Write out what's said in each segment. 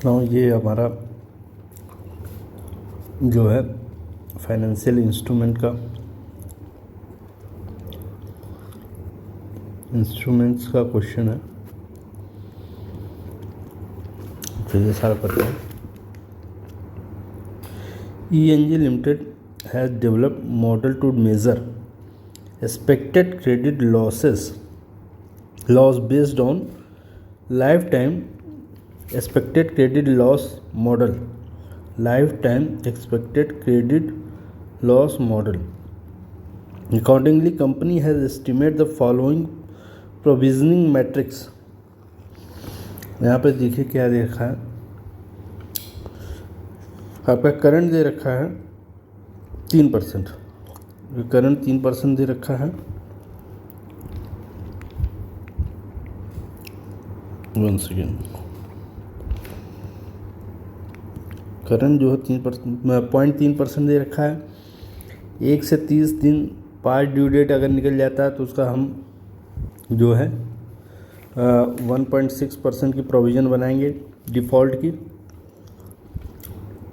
ये हमारा जो है फाइनेंशियल इंस्ट्रूमेंट्स का क्वेश्चन है। चलिए सारा करते हैं। ENG Limited has developed model to measure expected credit loss based on lifetime expected credit loss model. Accordingly, company has estimated the following provisioning metrics. यहाँ पे देखिए क्या दे रखा है। आपका करंट दे रखा है 3%, करंट 3% दे रखा है। 1 सेकेंड। करंट जो है 0.3% दे रखा है। 1 से 30 दिन पास ड्यू डेट अगर निकल जाता है तो उसका हम जो है 1.6% की प्रोविज़न बनाएंगे डिफ़ॉल्ट की।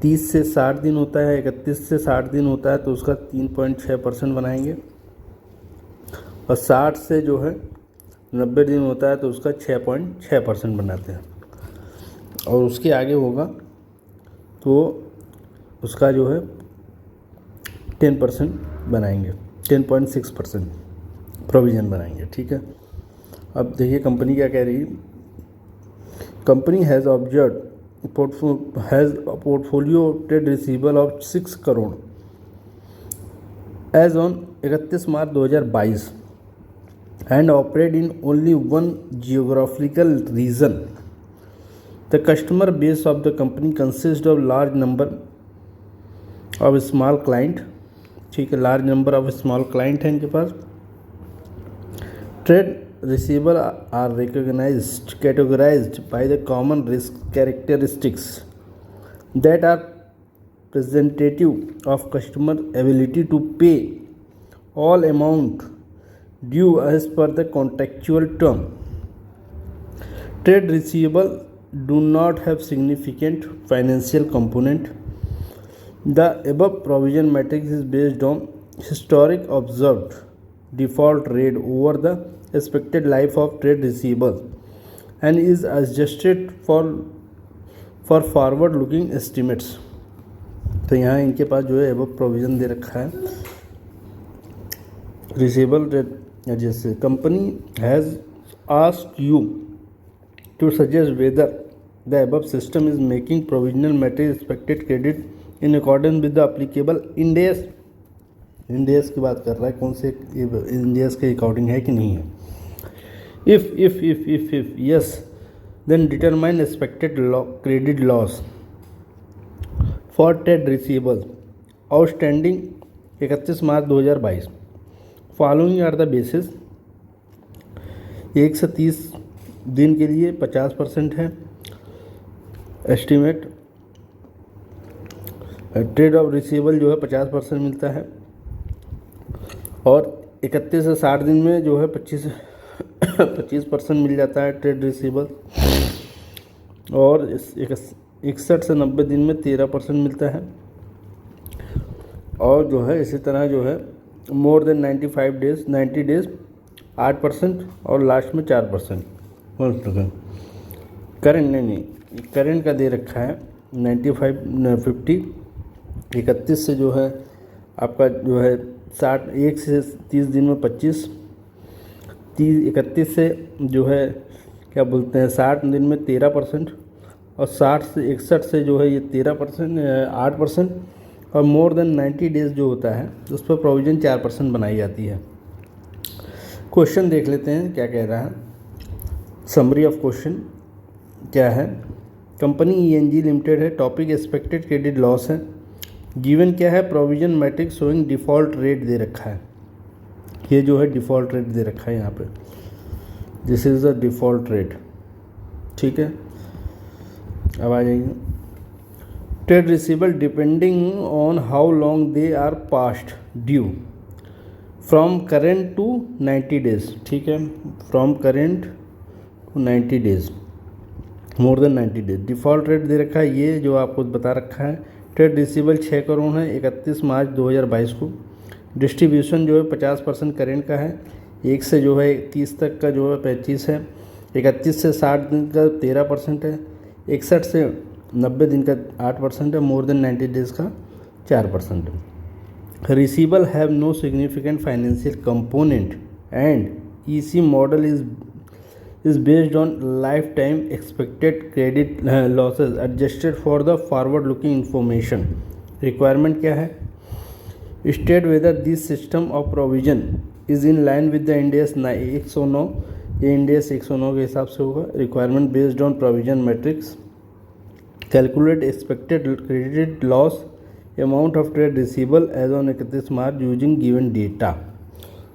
30 से 60 दिन होता है, 31 से 60 दिन होता है तो उसका 3.6% बनाएंगे। और 60 से जो है 90 दिन होता है तो उसका 6.6% बनाते हैं। और उसके आगे होगा तो उसका जो है 10% बनाएंगे, 10.6% प्रोविज़न बनाएंगे। ठीक है। अब देखिए कंपनी क्या कह रही है। Company has observe has a portfolio trade receivable of 6 crore as on 31 March 2022 and operate in only one geographical region. The customer base of the company consists of large number of small client. ठीक है, large number of small client है इनके पास। Trade receivable are categorized by the common risk characteristics that are representative of customer ability to pay all amount due as per the contractual term. Trade receivable do not have significant financial component. The above provision matrix is based on historic observed default rate over the expected life of trade receivable and is adjusted for forward looking estimates. तो यहाँ इनके पास जो है above provision दे रखा है receivable rate जैसे। Company has asked you to suggest whether the above system is making provisional matrix expected credit in accordance with the applicable Ind AS की बात कर रहा है, कौन से Ind AS के अकॉर्डिंग है कि नहीं है। If yes, then determine expected credit loss for trade receivable outstanding 31 March 2022. Following are the basis. 1 से 30 दिन के लिए 50% है एस्टिमेट। ट्रेड ऑफ रिसीवेबल जो है 50% मिलता है और 31 से 60 दिन में जो है 25% मिल जाता है ट्रेड रिसीवेबल। और 61 से 90 दिन में 13% मिलता है। और जो है इसी तरह जो है मोर देन 90 डेज 8% और लास्ट में 4%। करंट नहीं, करंट का दे रखा है 50। 31 से जो है आपका जो है 1 से 30 दिन में 25, 31 से जो है क्या बोलते हैं 60 दिन में 13% और 60 से 61 से जो है ये 13% 8% और मोर देन 90 डेज जो होता है उस पर प्रोविज़न 4% बनाई जाती है। क्वेश्चन देख लेते हैं क्या कह रहा है। समरी ऑफ क्वेश्चन क्या है। कंपनी ENG लिमिटेड है। टॉपिक एक्सपेक्टेड क्रेडिट लॉस है। गिवन क्या है, provision matrix showing default rate दे रखा है। ये जो है डिफ़ॉल्ट रेट दे रखा है यहाँ पे, this is the default rate. ठीक है, अब आ जाइए। Trade receivable depending on how long they are past due from current to 90 days. ठीक है, from current to 90 days. More than 90 days. Default rate दे रखा है, ये जो आपको बता रखा है। ट्रेड रिसीवेबल 6 करोड़ है 31 मार्च 2022 को। डिस्ट्रीब्यूशन जो है 50% करेंट का है, 1 से जो है 30 तक का जो है 25 है, 31 से 60 दिन का 13% है, 61 से 90 दिन का 8% है, मोर देन 90 डेज़ का 4% है। Receivable have no significant financial component and EC model is based on lifetime expected credit losses adjusted for the forward looking information। requirement क्या है? state whether this system of provision is in line with the Ind AS 109, ये Ind AS 109 के हिसाब से होगा। requirement based on provision matrix, calculate expected credit loss amount of trade receivable as on 31 March using given data।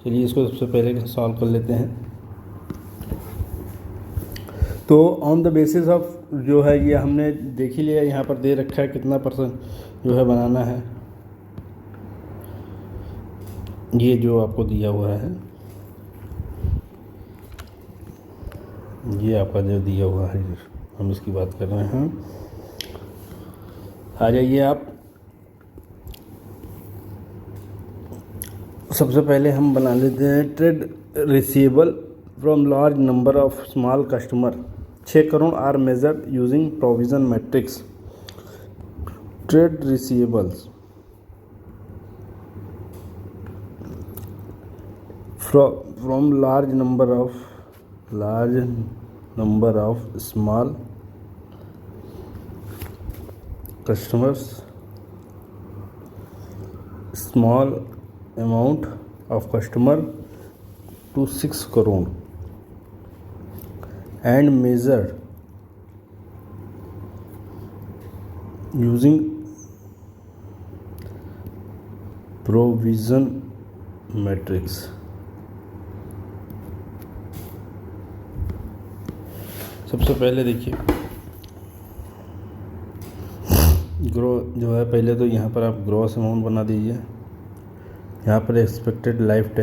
चलिए इसको सबसे पहले solve कर लेते हैं। तो ऑन द बेसिस ऑफ जो है ये हमने देख ही लिया, यहाँ पर दे रखा है कितना परसेंट जो है बनाना है, ये जो आपको दिया हुआ है, ये आपका जो दिया हुआ है हम इसकी बात कर रहे हैं। आ जाइए आप, सबसे पहले हम बना लेते हैं trade receivable from large number of small customer. 6 crore are measured using provision matrix. Trade receivables from large number of small customers, small amount of customer to 6 crore and measured using provision matrix। सबसे पहले देखिए grow जो है, पहले तो यहाँ पर आप ग्रॉस अमाउंट बना दीजिए। यहाँ पर expected life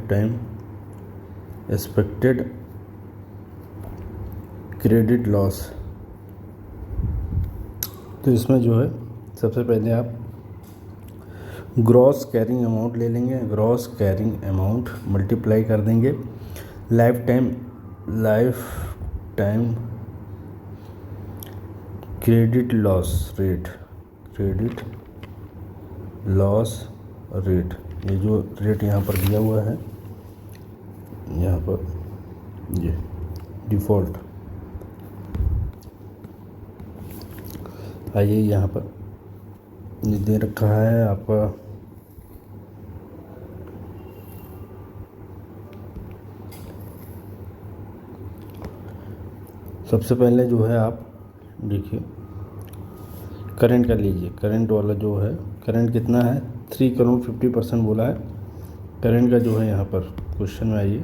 time expected credit loss. तो इसमें जो है सबसे पहले आप ग्रॉस कैरिंग अमाउंट ले लेंगे, ग्रॉस कैरिंग अमाउंट मल्टीप्लाई कर देंगे life time credit loss rate, ये जो रेट यहाँ पर दिया हुआ है, यहाँ पर ये डिफ़ॉल्ट। आइए यहाँ पर ये दे रखा है आपका सबसे पहले जो है आप देखिए करंट का लीजिए। करंट वाला जो है, करंट कितना है 3 करोड़ 50% बोला है। करंट का जो है यहाँ पर क्वेश्चन में आइए,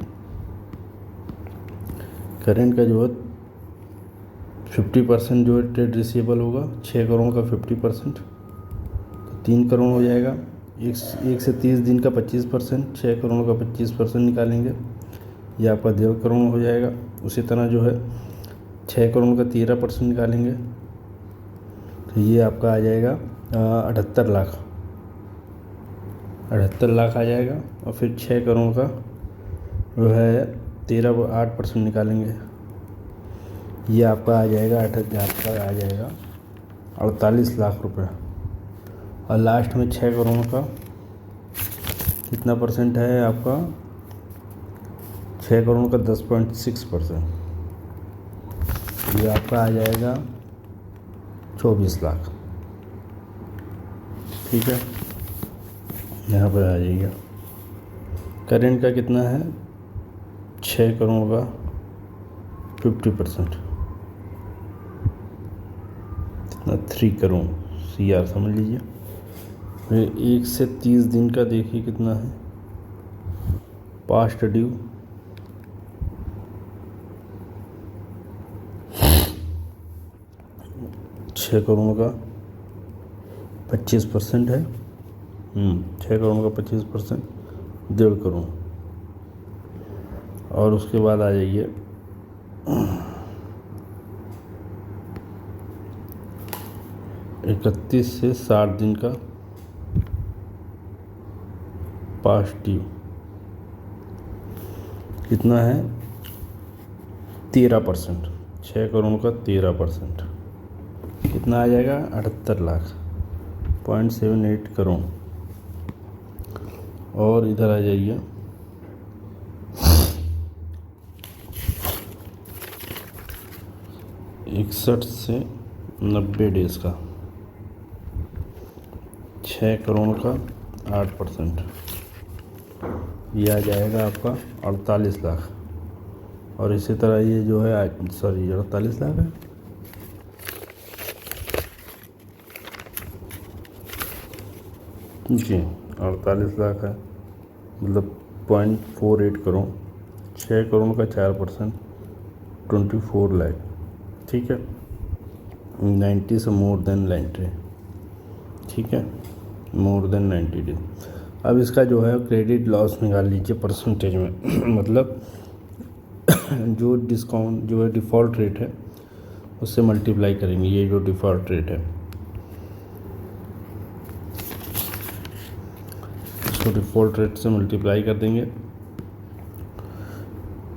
करंट का जो है 50% जो है ट्रेड रिसीवेबल होगा। 6 करोड़ का 50% तो 3 करोड़ हो जाएगा। 1 से 30 दिन का 25%, 6 करोड़ का 25% निकालेंगे, ये आपका 1.5 करोड़ हो जाएगा। उसी तरह जो है 6 करोड़ का 13% निकालेंगे तो ये आपका आ जाएगा 78 लाख आ जाएगा। और फिर 6 करोड़ का जो है 8% निकालेंगे, ये आपका आ जाएगा 48 लाख रुपए। और लास्ट में 6 करोड़ का कितना परसेंट है आपका, 6 करोड़ का 10.6%, ये आपका आ जाएगा 24 लाख। ठीक है, यहाँ पर आ जाइए। करेंट का कितना है 6 करोड़ का 50%, कितना 3 करोड़ CR समझ लीजिए। फिर 1 से 30 दिन का देखिए कितना है पास्ट ड्यू, छः करोड़ का 25% है। 6 करोड़ का 25% 1.5 करोड़। और उसके बाद आ जाइए 31 से 60 दिन का पास्ट ड्यू कितना है 13%। 6 करोड़ का 13% कितना आ जाएगा 78 लाख 0.78 करोड़। और इधर आ जाइए, इकसठ से 90 डेज का 6 करोड़ का 8%, ये आ जाएगा आपका 48 लाख। और इसी तरह ये जो है 48 लाख है, जी 48 लाख है, मतलब 0.48 करोड़। 6 करोड़ का 4% 24 लाख, ठीक है। 90 से मोर देन 90, ठीक है, मोर देन 90 डेज। अब इसका जो है क्रेडिट लॉस निकाल लीजिए परसेंटेज में मतलब जो डिस्काउंट जो है डिफ़ॉल्ट रेट है उससे मल्टीप्लाई करेंगे। ये जो डिफ़ॉल्ट रेट है इसको डिफ़ॉल्ट रेट से मल्टीप्लाई कर देंगे।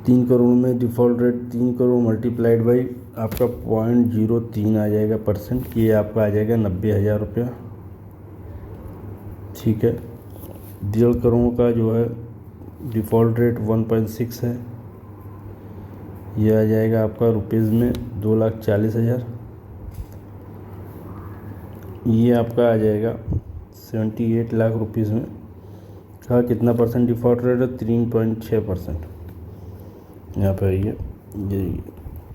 3 करोड़ में default rate 3 crore multiplied by आपका 0.03 आ जाएगा परसेंट, ये आपका आ जाएगा 90,000 रुपया, ठीक है। 1.5 करोड़ का जो है डिफ़ॉल्ट रेट 1.6 है, ये आ जाएगा आपका रुपीज़ में 2,40,000। ये आपका आ जाएगा 78 लाख रुपीज़ में का कितना परसेंट डिफ़ॉल्ट रेट है 3.6%। यहाँ पर ये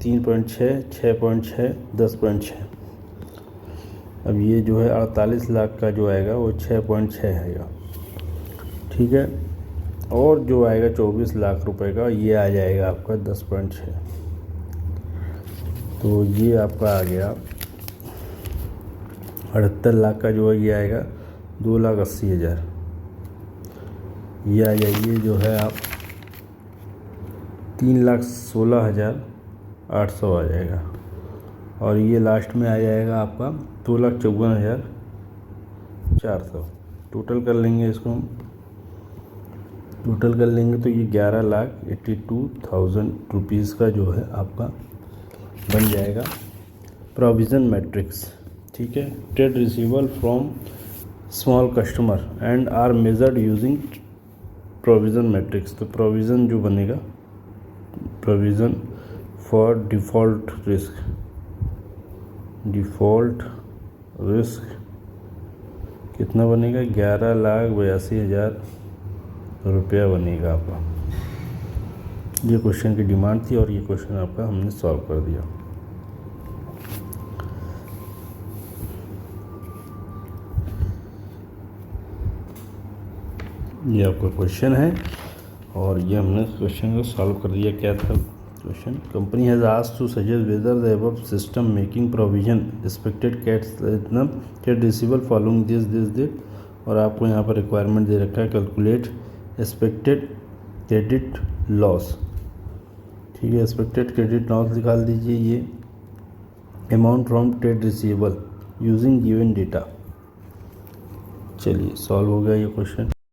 3.6, 6.6, 10.6। अब ये जो है 48 लाख का जो आएगा वो 6.6 आएगा, ठीक है। और जो आएगा 24 लाख रुपए का ये आ जाएगा आपका 10.6। तो ये आपका आ गया 78 लाख का जो है ये आएगा 2,80,000। ये आ जाइए जो है आप 3,16,800 आ जाएगा। और ये लास्ट में आ जाएगा आपका 2,54,400। टोटल कर लेंगे इसको हम, टोटल कर लेंगे तो ये 11,82,000 रुपीज़ का जो है आपका बन जाएगा प्रोविज़न मैट्रिक्स, ठीक है। Trade receivable from small customer and are measured using provision matrix. तो प्रोविज़न जो बनेगा प्रोविज़न फॉर डिफ़ॉल्ट रिस्क कितना बनेगा 11,82,000 रुपया बनेगा आपका। ये क्वेश्चन की डिमांड थी और ये क्वेश्चन आपका हमने सॉल्व कर दिया। ये आपका क्वेश्चन है और ये हमने क्वेश्चन को सॉल्व कर दिया। क्या था question? Company has asked to suggest whether the above system making provision expected cat receivable following this date. और आपको यहाँ पर रिक्वायरमेंट दे रखा है कैलकुलेट एक्सपेक्टेड क्रेडिट लॉस, ठीक है। एक्सपेक्टेड क्रेडिट लॉस निकाल दीजिए ये amount from trade receivable using given data. चलिए सॉल्व हो गया ये क्वेश्चन।